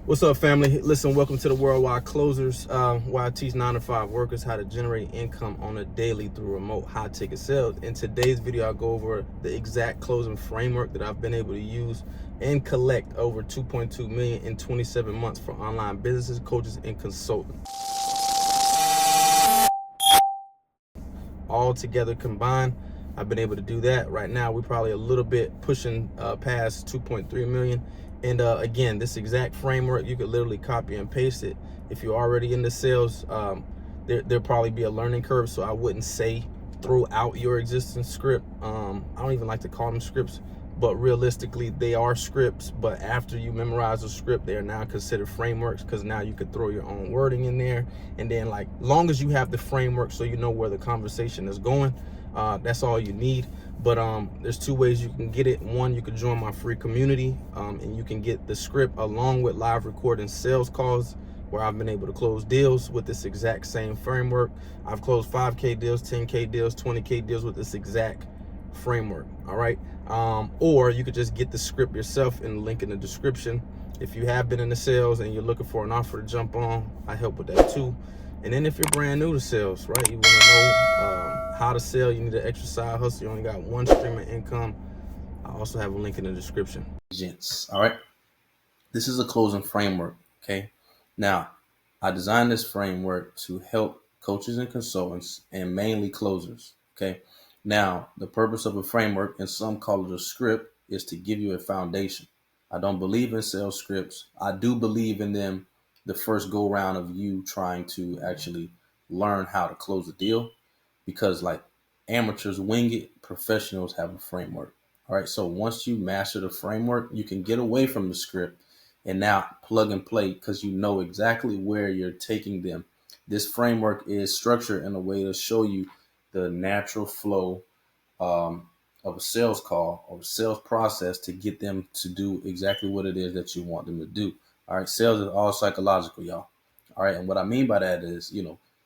What's up, family? Listen, welcome to the Worldwide Closers, where I teach 9 to 5 workers how to generate income on a daily through remote high-ticket sales. In today's video, I'll go over the exact closing framework that I've been able to use and collect over 2.2 million in 27 months for online businesses, coaches, and consultants. All together combined, I've been able to do that. Right now, we're probably a little bit pushing past 2.3 million. And again, this exact framework, you could literally copy and paste it. If you're already in the sales, there'll probably be a learning curve. So I wouldn't say throw out your existing script. I don't even like to call them scripts, but realistically, they are scripts. But after you memorize the script, they are now considered frameworks, because now you could throw your own wording in there. And then, like, long as you have the framework so you know where the conversation is going, that's all you need. But there's two ways you can get it. One, you can join my free community, and you can get the script along with live recording sales calls, where I've been able to close deals with this exact same framework. I've closed 5K deals, 10K deals, 20K deals with this exact framework. All right. Or you could just get the script yourself in the link in the description. If you have been in the sales and you're looking for an offer to jump on, I help with that too. And then if you're brand new to sales, right, you want to know how to sell, you need an extra side hustle, you only got one stream of income, I also have a link in the description. Gents, all right, this is a closing framework. Okay, now I designed this framework to help coaches and consultants, and mainly closers. Okay, now the purpose of a framework, and some call it a script, is to give you a foundation. I don't believe in sales scripts. I do believe in them the first go round of you trying to actually learn how to close a deal, because like amateurs wing it, professionals have a framework. All right, so once you master the framework, you can get away from the script and now plug and play, because you know exactly where you're taking them. This framework is structured in a way to show you the natural flow of a sales call or a sales process to get them to do exactly what it is that you want them to do. All right, sales is all psychological, y'all. All right, and what I mean by that is,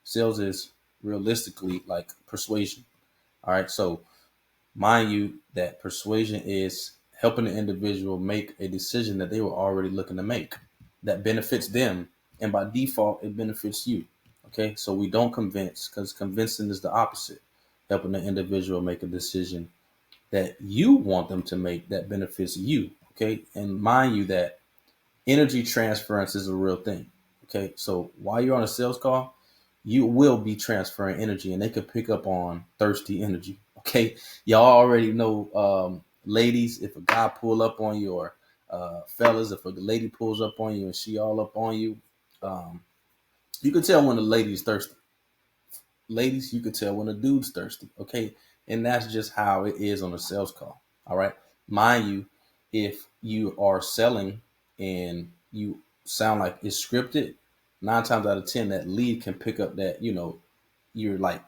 sales is realistically like persuasion. All right, so mind you that persuasion is helping the individual make a decision that they were already looking to make that benefits them, and by default it benefits you. Okay, so we don't convince, because convincing is the opposite. Helping the individual make a decision that you want them to make that benefits you. Okay, and mind you that energy transference is a real thing. Okay, so while you're on a sales call, you will be transferring energy, and they can pick up on thirsty energy. Okay, y'all already know, ladies, if a guy pull up on you, or fellas, if a lady pulls up on you and she all up on you, um, you can tell when the lady's thirsty. Ladies, you can tell when a dude's thirsty. Okay, and that's just how it is on a sales call. All right, mind you, if you are selling and you sound like it's scripted, 9 times out of 10 that lead can pick up that you're like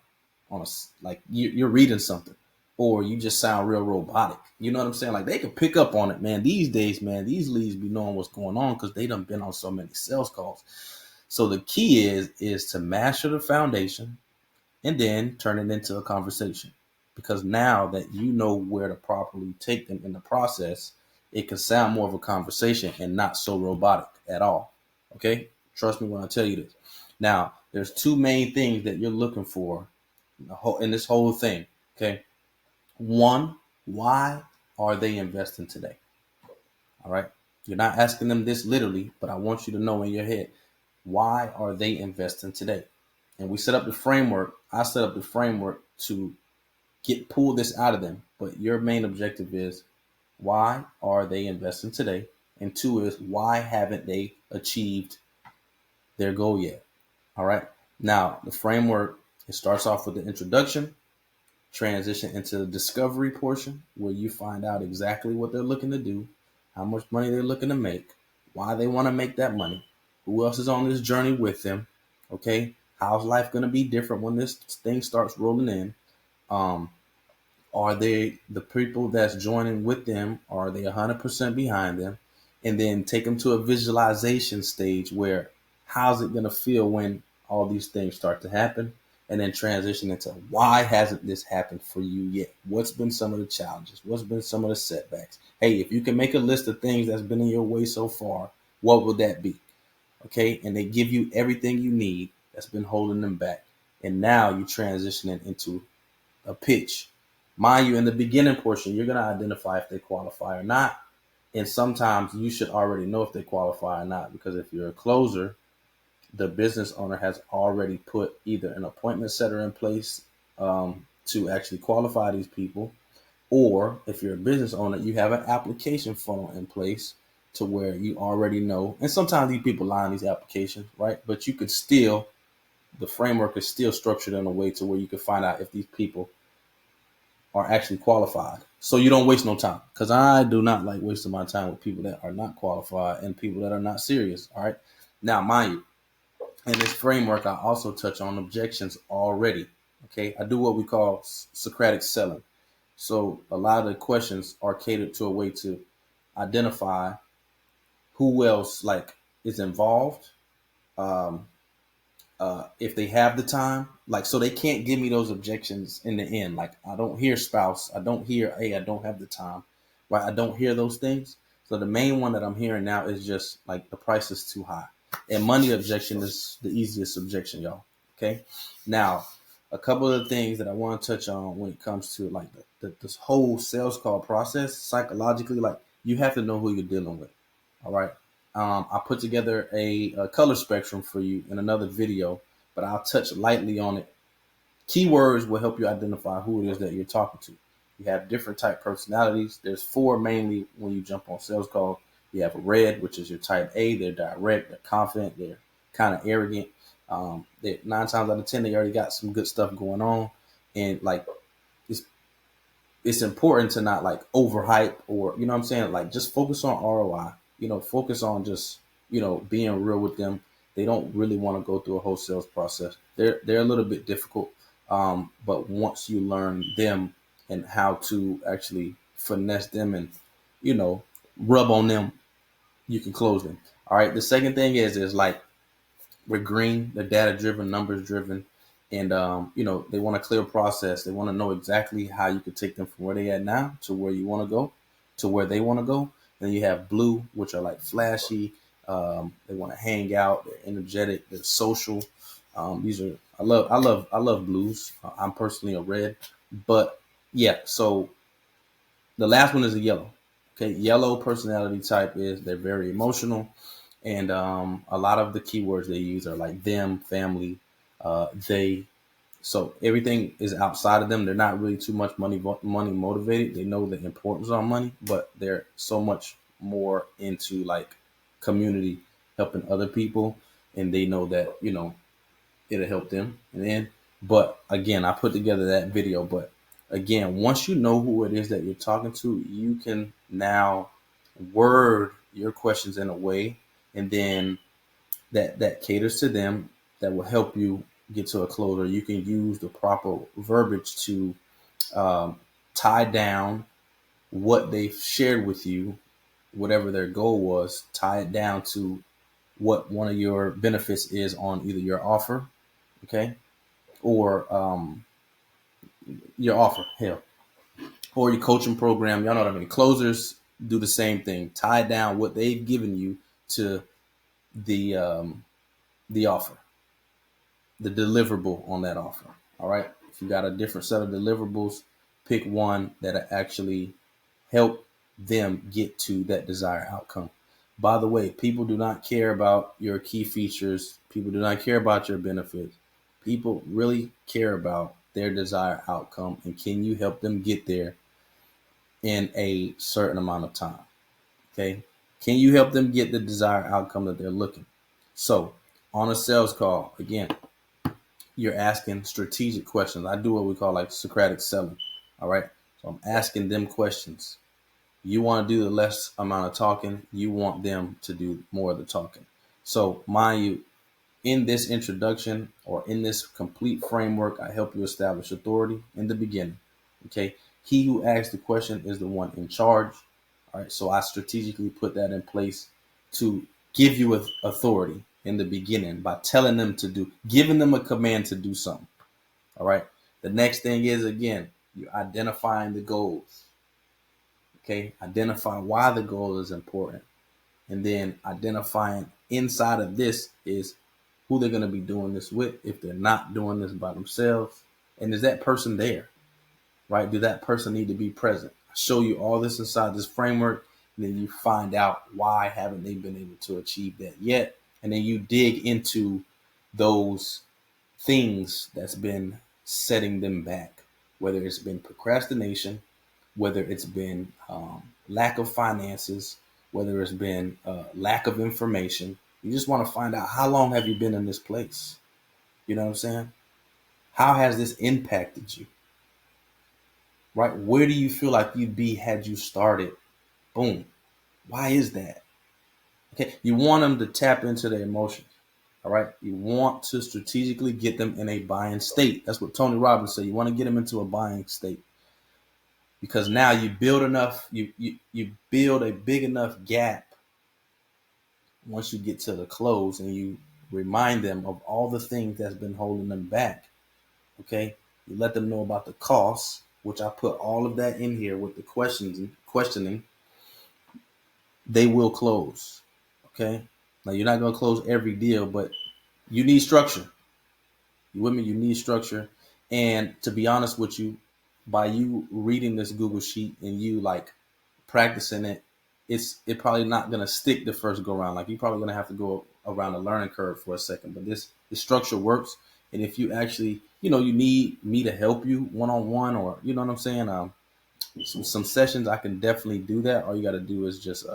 on a like you're reading something, or you just sound real robotic. You know what I'm saying? Like, they can pick up on it, man. These days, man, these leads be knowing what's going on because they done been on so many sales calls. So the key is to master the foundation and then turn it into a conversation. Because now that you know where to properly take them in the process, it can sound more of a conversation and not so robotic at all. Okay? Trust me when I tell you this. Now, there's two main things that you're looking for in this whole thing. Okay? One, why are they investing today? All right? You're not asking them this literally, but I want you to know in your head, why are they investing today? And we set up the framework. I set up the framework to pull this out of them. But your main objective is, why are they investing today? And two is, why haven't they achieved their goal yet? All right. Now, the framework, it starts off with the introduction, transition into the discovery portion, where you find out exactly what they're looking to do, how much money they're looking to make, why they want to make that money, who else is on this journey with them. Okay, how's life going to be different when this thing starts rolling in? Um, are they the people that's joining with them? Are they 100% behind them? And then take them to a visualization stage where, how's it going to feel when all these things start to happen? And then transition into, why hasn't this happened for you yet? What's been some of the challenges? What's been some of the setbacks? Hey, if you can make a list of things that's been in your way so far, What would that be? Okay, and they give you everything you need that's been holding them back, and now you're transitioning into a pitch. Mind you, in the beginning portion, you're going to identify if they qualify or not, and sometimes you should already know if they qualify or not, because if you're a closer, the business owner has already put either an appointment setter in place to actually qualify these people, or if you're a business owner, you have an application funnel in place to where you already know. And sometimes these people lie on these applications, right? But you could still, the framework is still structured in a way to where you can find out if these people are actually qualified. So you don't waste no time. Because I do not like wasting my time with people that are not qualified and people that are not serious. All right. Now, mind you, in this framework, I also touch on objections already. Okay. I do what we call Socratic selling. So a lot of the questions are catered to a way to identify who else like is involved, um, if they have the time, like, so they can't give me those objections in the end. Like, I don't hear spouse, I don't hear, hey, I don't have the time, right? I don't hear those things. So the main one that I'm hearing now is just like the price is too high, and money objection is the easiest objection, y'all. Okay, now a couple of things that I want to touch on when it comes to like this whole sales call process psychologically. Like, you have to know who you're dealing with. All right. I put together a color spectrum for you in another video, but I'll touch lightly on it. Keywords will help you identify who it is that you're talking to. You have different type personalities. There's four mainly when you jump on sales call. You have a red, which is your type A. They're direct, they're confident, they're kind of arrogant. They 9 times out of 10, they already got some good stuff going on, and like it's it's important to not like overhype, or you know what I'm saying, like just focus on ROI. Focus on just being real with them. They don't really want to go through a whole sales process. They're a little bit difficult, but once you learn them and how to actually finesse them and rub on them, you can close them. All right. The second thing is like, we're green, they're data driven, numbers driven, and they want a clear process. They want to know exactly how you could take them from where they at now to where you want to go, to where they want to go. Then you have blue, which are like flashy. They want to hang out. They're energetic. They're social. These are I love blues. I'm personally a red, but yeah. So the last one is a yellow. Okay, yellow personality type is they're very emotional, and a lot of the keywords they use are like them, family, they. So everything is outside of them. They're not really too much money motivated. They know the importance of money, but they're so much more into like community, helping other people, and they know that it'll help them. And then, but again, I put together that video. But again, once you know who it is that you're talking to, you can now word your questions in a way, and then that caters to them, that will help you get to a close. Or you can use the proper verbiage to tie down what they've shared with you, whatever their goal was, tie it down to what one of your benefits is on either your offer, okay, or your offer, hell, or your coaching program. Y'all know what I mean. Closers do the same thing. Tie down what they've given you to the offer, the deliverable on that offer. All right. If you got a different set of deliverables, pick one that actually help them get to that desired outcome. By the way, people do not care about your key features. People do not care about your benefits. People really care about their desired outcome, and can you help them get there in a certain amount of time? Okay. Can you help them get the desired outcome that they're looking? So on a sales call, again, you're asking strategic questions. I do what we call like Socratic selling. All right. So I'm asking them questions. You want to do the less amount of talking. You want them to do more of the talking. So mind you, in this introduction or in this complete framework, I help you establish authority in the beginning. Okay. He who asks the question is the one in charge. All right. So I strategically put that in place to give you authority in the beginning by telling them to do, giving them a command to do something. All right. The next thing is, again, you're identifying the goals. Okay. Identify why the goal is important. and then identifying inside of this is who they're going to be doing this with if they're not doing this by themselves. And is that person there, right? Do that person need to be present? I show you all this inside this framework, and then you find out why haven't they been able to achieve that yet. And then you dig into those things that's been setting them back, whether it's been procrastination, whether it's been lack of finances, whether it's been lack of information. You just want to find out, how long have you been in this place? You know what I'm saying? How has this impacted you? Right? Where do you feel like you'd be had you started? Boom. Why is that? Okay. You want them to tap into their emotions. All right. You want to strategically get them in a buying state. That's what Tony Robbins said. You want to get them into a buying state, because now you build enough, you build a big enough gap once you get to the close, and you remind them of all the things that's been holding them back. Okay. You let them know about the costs, which I put all of that in here with the questioning. They will close. Okay. Now you're not going to close every deal, but you need structure. You with me? You need structure. And to be honest with you, by you reading this Google sheet and you like practicing it, it probably not gonna stick the first go around. Like, you're probably gonna have to go around the learning curve for a second. But this structure works. And if you actually, you need me to help you one-on-one, or you know what I'm saying, some sessions, I can definitely do that. All you got to do is just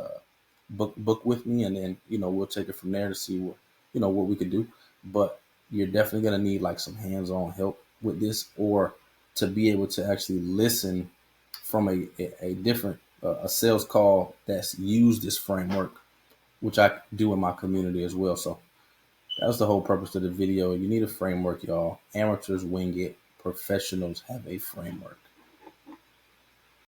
book with me, and then we'll take it from there to see what we can do. But you're definitely going to need like some hands-on help with this, or to be able to actually listen from a different a sales call that's used this framework, which I do in my community as well. So that was the whole purpose of the video. You need a framework, y'all. Amateurs wing it, professionals have a framework.